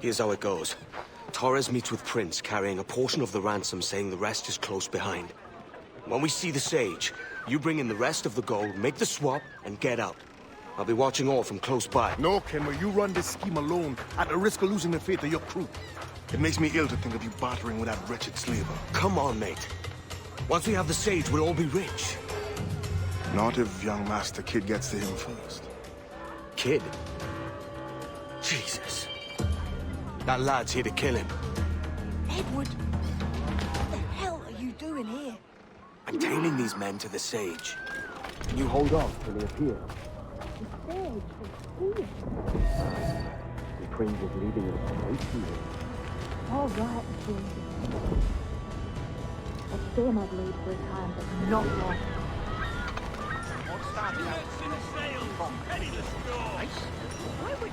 Here's how it goes. Torres meets with Prince, carrying a portion of the ransom, saying the rest is close behind. When we see the Sage, you bring in the rest of the gold, make the swap, and get out. I'll be watching all from close by. No, Kenway, you run this scheme alone, at the risk of losing the faith of your crew. It makes me ill to think of you bartering with that wretched slaver. Come on, mate. Once we have the Sage, we'll all be rich. Not if young Master Kid gets to him first. Kid? Jesus. That lad's here to kill him. Edward, what the hell are you doing here? I'm tailing these men to the Sage. Can you hold off till they appear? The Sage is here. The prince is leading us right to it. All right, Prince. I'll stay in that lead for a time, but not long. Why would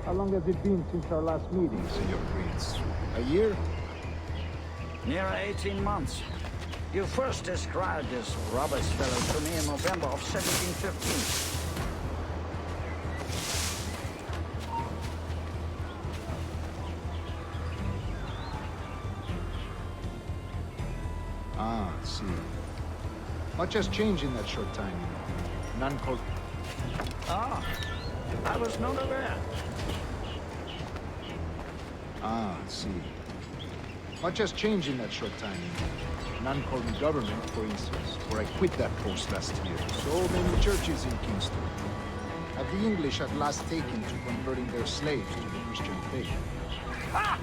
How long has it been since our last meeting, Senor Prince? A year? Near 18 months. You first described this Roberts fellow to me in November of 1715. Ah, see. Much has changed in that short time, you know. None called... Ah, I was not aware. Ah, see. Much has changed in that short time, you know. None called me government, for instance, where I quit that post last year. So many churches in Kingston. Have the English at last taken to converting their slaves to the Christian faith? Ah,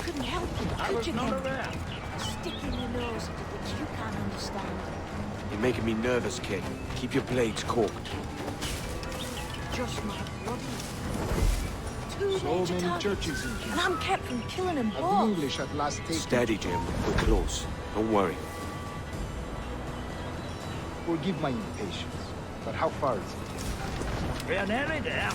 couldn't help you, I could was you, not Ken? aware. Sticking your nose into things you can't understand. You're making me nervous, kid. Keep your blades corked. Just my bloody. Two So major many targets, churches in and Kingston. I'm kept from killing them Have the both. English at last taken... Steady, Jim. We're close. Don't worry. Forgive my impatience, but how far is it? We're nearly there.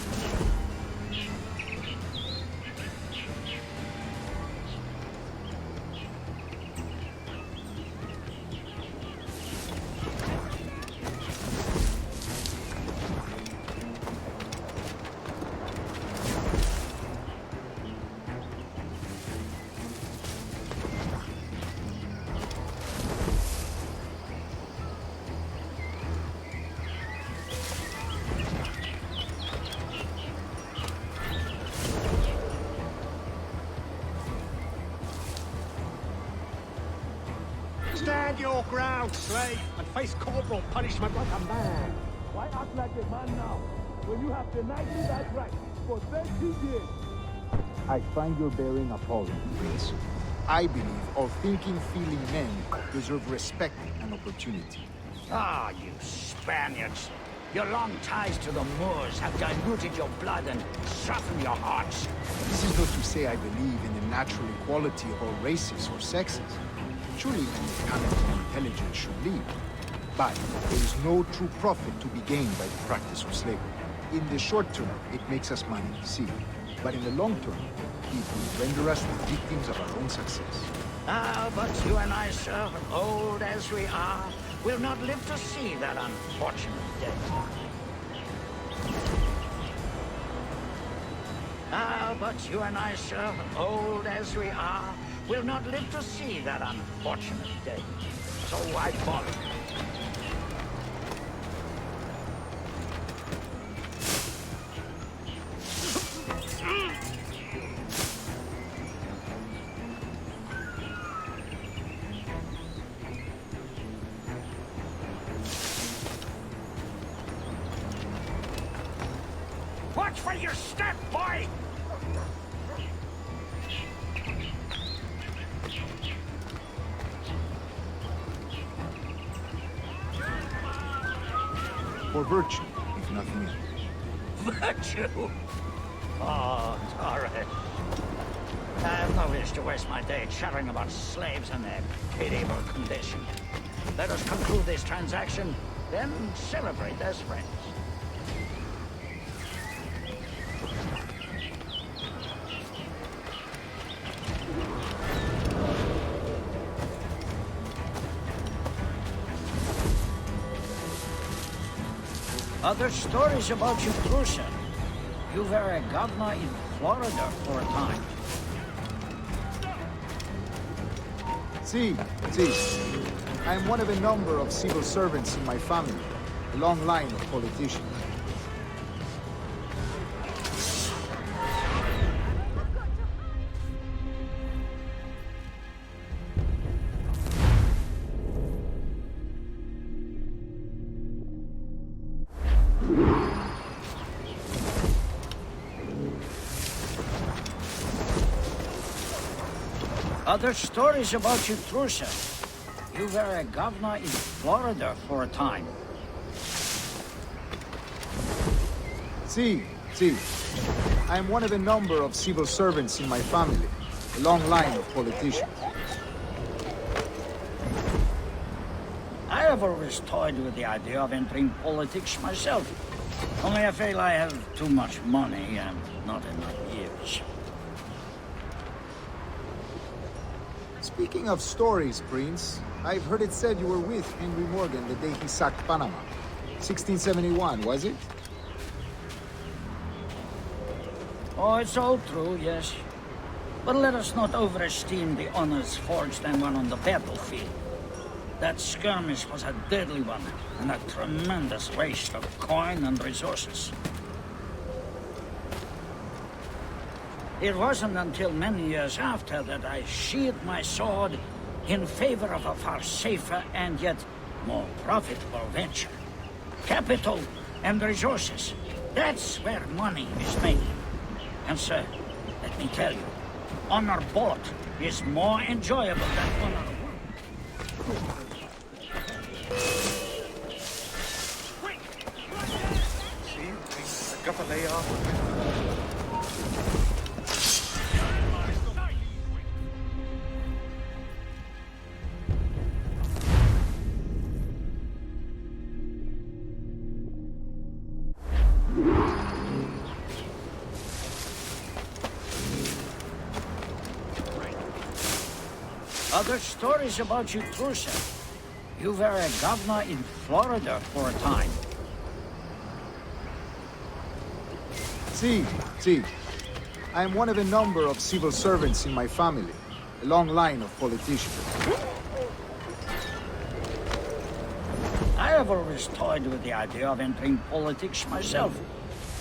Stand your ground, slave, and face corporal punishment like a man. Why act like a man now, when you have denied me that right for 30 years? I find your bearing appalling, Prince. I believe all thinking, feeling men deserve respect and opportunity. Ah, you Spaniards. Your long ties to the Moors have diluted your blood and softened your hearts. This is not to say I believe in the natural equality of all races or sexes. Surely men with talent and intelligence should lead. But there is no true profit to be gained by the practice of slavery. In the short term, it makes us money, see. But in the long term, it will render us the victims of our own success. Ah, but you and I, sir, old as we are, will not live to see that unfortunate day. Ah, but you and I, sir, old as we are, will not live to see that unfortunate day. So why bother? Watch for your step, boy! For virtue, if nothing else. Virtue? Oh, Torres. I have no wish to waste my day chattering about slaves and their pitiable condition. Let us conclude this transaction, then celebrate as friends. Other stories about you, Cruiser. You were a governor in Florida for a time. See. I am one of a number of civil servants in my family, a long line of politicians. Other stories about you, Cruiser. You were a governor in Florida for a time. See. I am one of a number of civil servants in my family, a long line of politicians. I have always toyed with the idea of entering politics myself. Only I feel I have too much money and not enough years. Speaking of stories, Prince, I've heard it said you were with Henry Morgan the day he sacked Panama. 1671, was it? Oh, it's all true, yes. But let us not overesteem the honors forged and won on the battlefield. That skirmish was a deadly one, and a tremendous waste of coin and resources. It wasn't until many years after that I sheathed my sword in favor of a far safer and yet more profitable venture. Capital and resources. That's where money is made. And sir, let me tell you, honor bought is more enjoyable than honor won. See? I got the layoff. Other stories about you, Cruiser. You were a governor in Florida for a time. See. I am one of a number of civil servants in my family, a long line of politicians. I have always toyed with the idea of entering politics myself.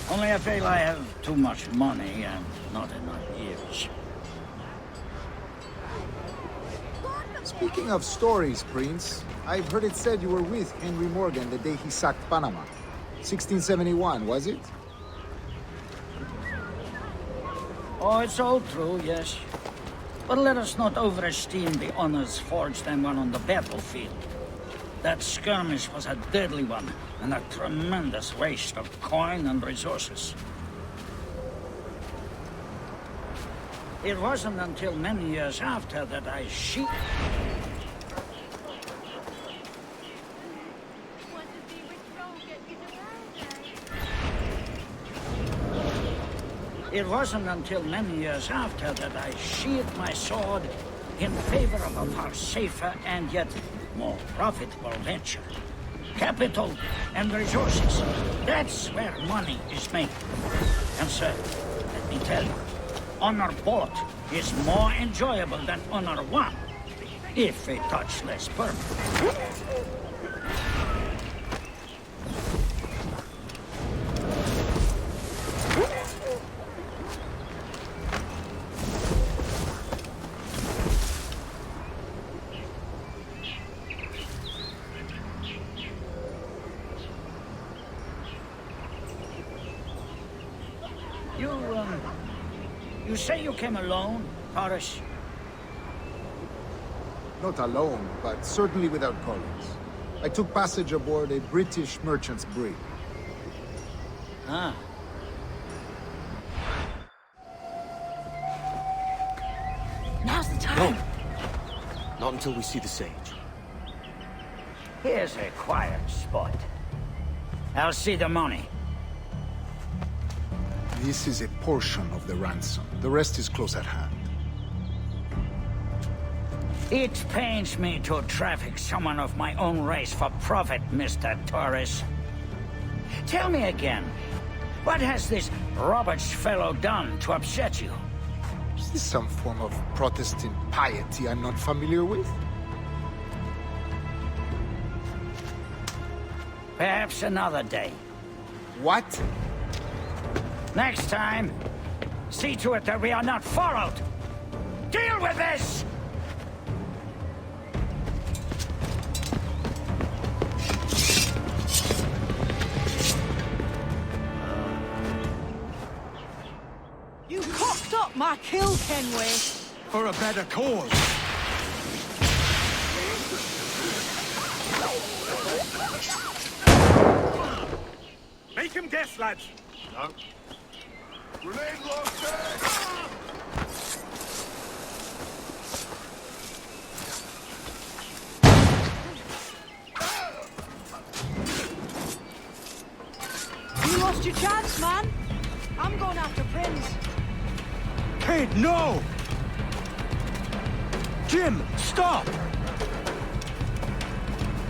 Only I feel I have too much money and not enough years. Speaking of stories, Prince, I've heard it said you were with Henry Morgan the day he sacked Panama. 1671, was it? Oh, it's all true, yes. But let us not overesteem the honors forged and won on the battlefield. That skirmish was a deadly one, and a tremendous waste of coin and resources. It wasn't until many years after that I sheathed my sword in favor of a far safer and yet more profitable venture. Capital and resources. That's where money is made. And sir, let me tell you, honor bought is more enjoyable than honor won, if a touch less permanent. You say you came alone, Paris? Not alone, but certainly without colleagues. I took passage aboard a British merchant's brig. Ah. Now's the time. No. Not until we see the sage. Here's a quiet spot. I'll see the money. This is a portion of the ransom. The rest is close at hand. It pains me to traffic someone of my own race for profit, Mr. Torres. Tell me again, what has this Roberts fellow done to upset you? Is this some form of Protestant piety I'm not familiar with? Perhaps another day. What? Next time, see to it that we are not followed. Deal with this! You cocked up my kill, Kenway. For a better cause. Make him guess, lads. No. Grenade launcher! You lost your chance, man. I'm going after Prince. Kid, no! Jim, stop!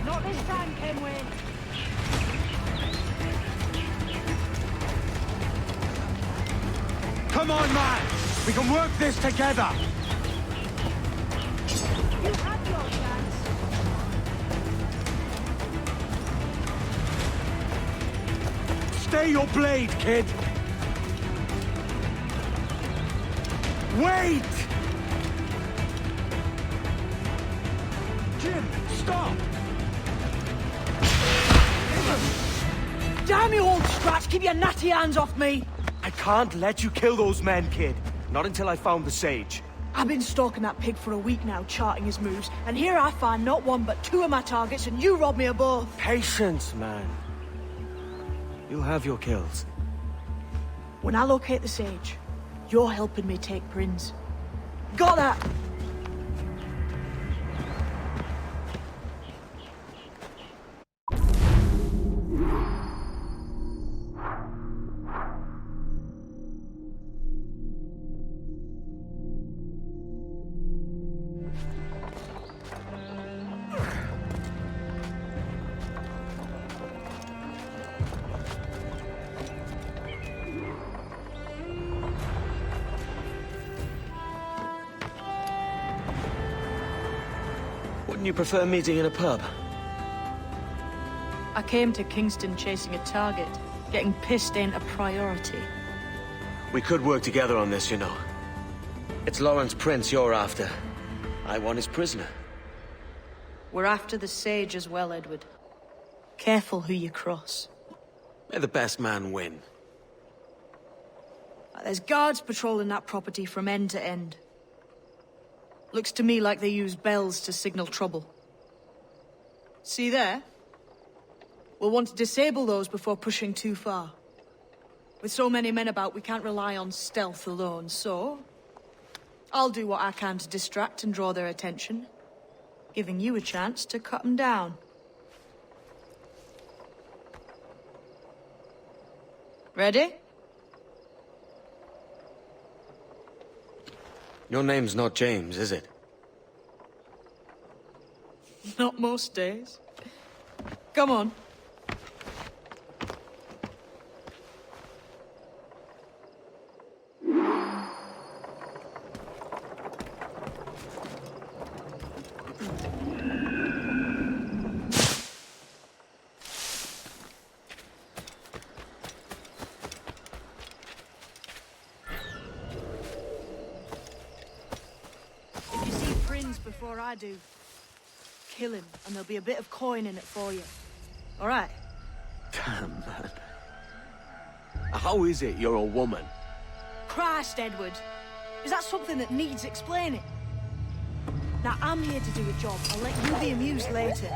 Not this time, Kenway. Come on, man! We can work this together! You had your chance. Stay your blade, kid! Wait! Jim, stop! Damn you, old scratch! Keep your natty hands off me! I can't let you kill those men, kid. Not until I found the sage. I've been stalking that pig for a week now, charting his moves, and here I find not one but two of my targets, and you rob me of both. Patience, man. You'll have your kills. When I locate the sage, you're helping me take Prince. Got that? Wouldn't you prefer meeting in a pub? I came to Kingston chasing a target. Getting pissed ain't a priority. We could work together on this, you know. It's Lawrence Prince you're after. I want his prisoner. We're after the sage as well, Edward. Careful who you cross. May the best man win. There's guards patrolling that property from end to end. Looks to me like they use bells to signal trouble. See there? We'll want to disable those before pushing too far. With so many men about, we can't rely on stealth alone, so... I'll do what I can to distract and draw their attention, giving you a chance to cut them down. Ready? Your name's not James, is it? Not most days. Come on. If you see Prince before I do, kill him, and there'll be a bit of coin in it for you. All right? Damn, man. How is it you're a woman? Christ, Edward. Is that something that needs explaining? Now, I'm here to do a job. I'll let you be amused later.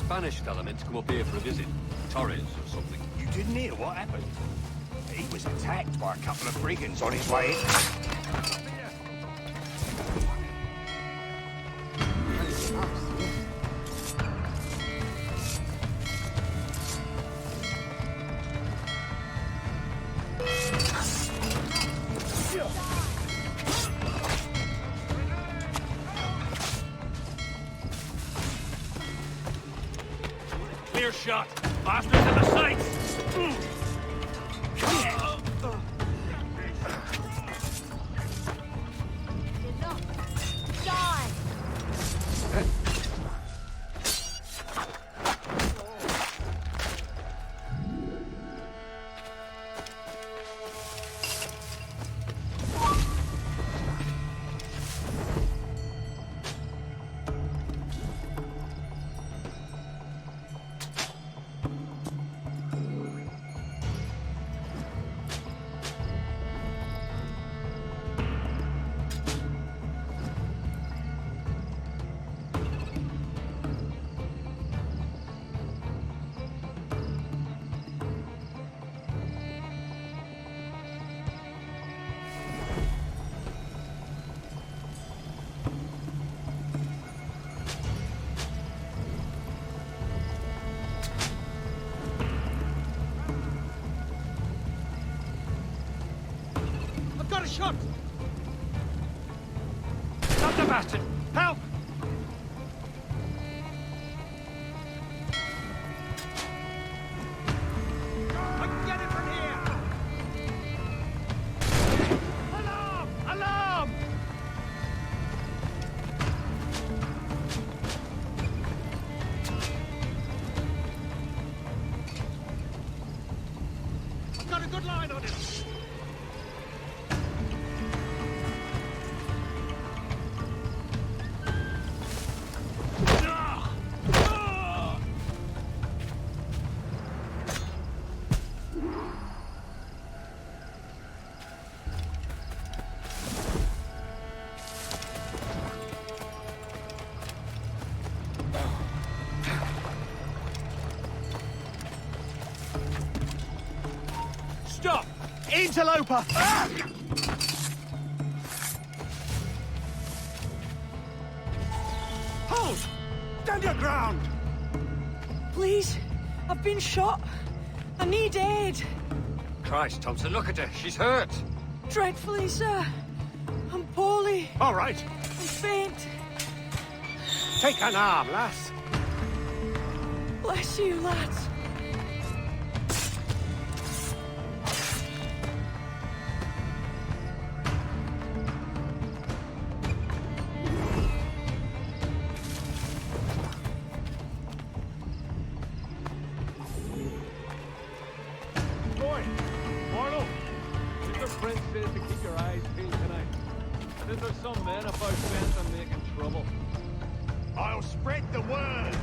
Spanish element come up here for a visit. Torres or something. You didn't hear what happened? He was attacked by a couple of brigands on his way in. Clear shot. Bastards in the sights. I've got a shot! Stop the bastard! Help! I can get it from here! Alarm! Alarm! I've got a good line on it! Stop! Interloper! Ah! Hold! Stand your ground! Please, I've been shot. I need aid. Christ, Thompson, look at her. She's hurt. Dreadfully, sir. I'm poorly. All right. I'm faint. Take an arm, lass. Bless you, lads. Boy, Arnold, Mr. Prince says to keep your eyes peeled tonight. Says there's some men about bent on making trouble. I'll spread the word.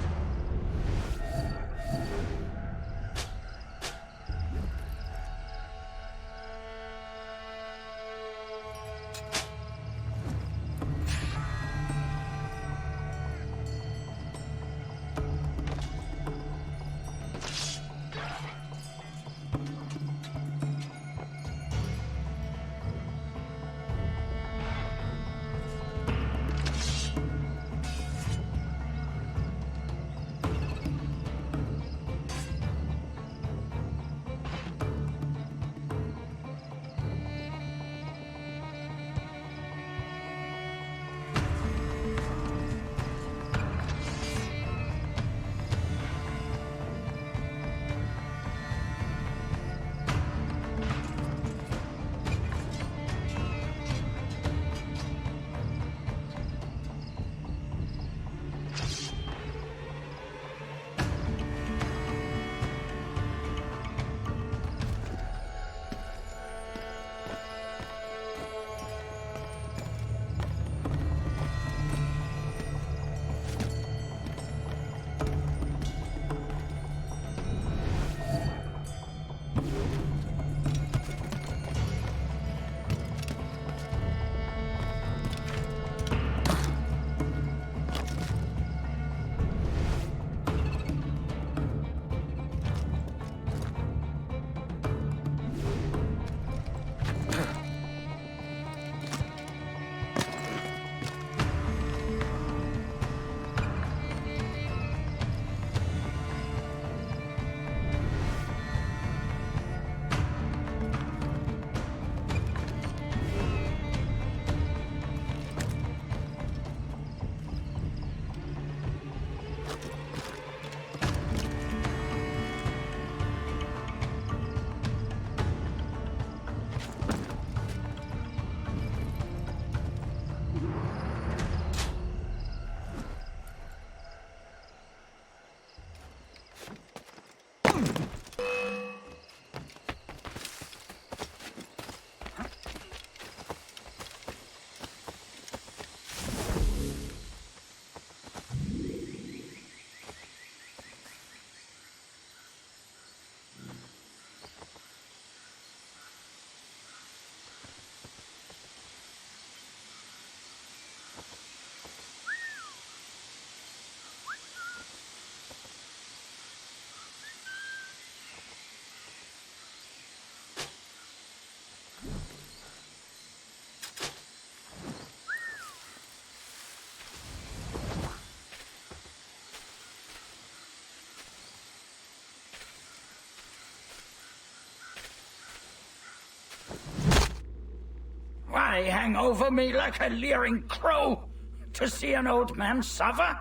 eye hang over me like a leering crow to see an old man suffer?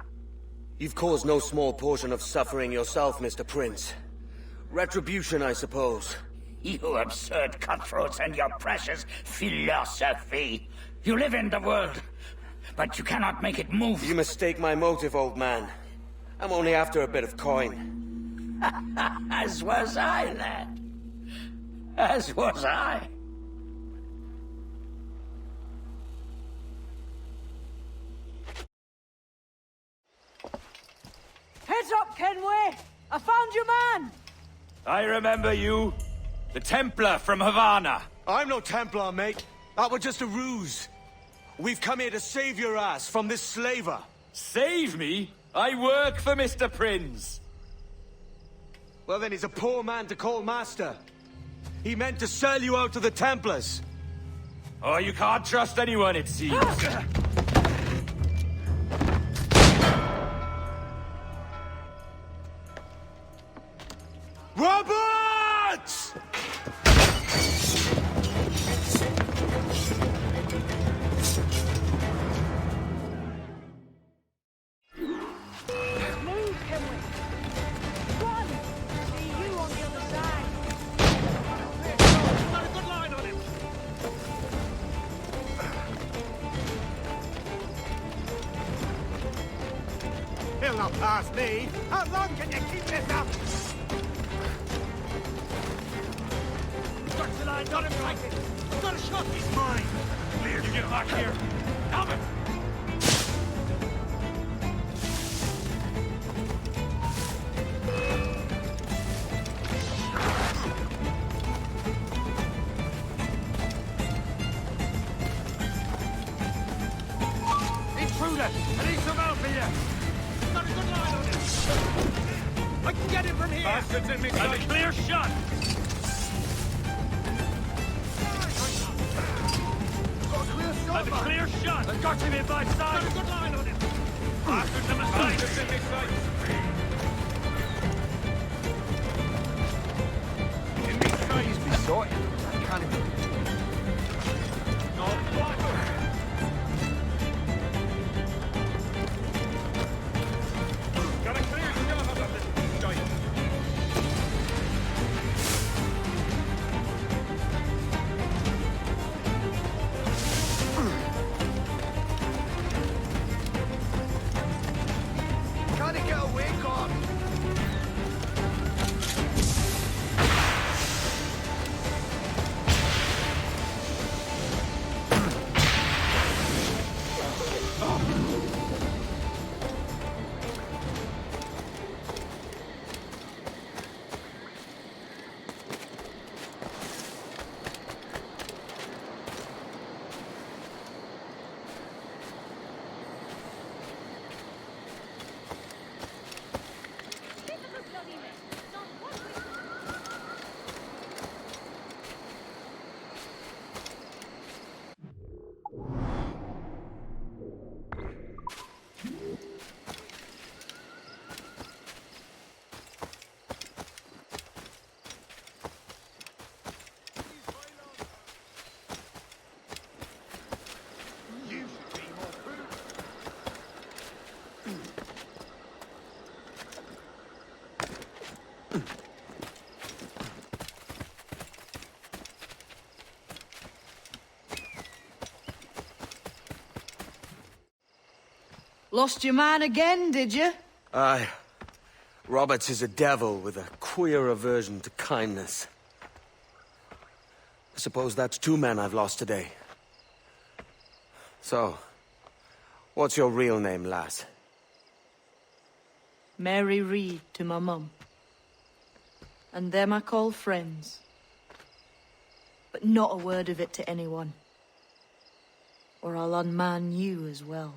You've caused no small portion of suffering yourself, Mr. Prince. Retribution, I suppose. You absurd cutthroats and your precious philosophy. You live in the world, but you cannot make it move. You mistake my motive, old man. I'm only after a bit of coin. As was I, lad. As was I. Heads up, Kenway! I found your man! I remember you. The Templar from Havana. I'm no Templar, mate. That was just a ruse. We've come here to save your ass from this slaver. Save me? I work for Mr. Prince. Well, then he's a poor man to call master. He meant to sell you out to the Templars. Oh, you can't trust anyone, it seems. Roberts! Move, Kenway. Run! See you on the other side. Got a good line on him. He'll not pass me. How long can you keep this up? Got the line, got him fighting. Got a shot, he's mine. Clear, you get back here. Help him! Intruder! I need some help here! Got a good line on him! I can get him from here! Bastards in me, and a clear shot! And a clear shot! I got him in my side! Got a good line on him! Bastards in my sight! Bastards in my sight! In these trees be sorted. I can't even... Got a clear shot of this giant! Gotta get away, God! Lost your man again, did you? Aye. Roberts is a devil with a queer aversion to kindness. I suppose that's 2 men I've lost today. So, what's your real name, lass? Mary Reed to my mum. And them I call friends. But not a word of it to anyone. Or I'll unman you as well.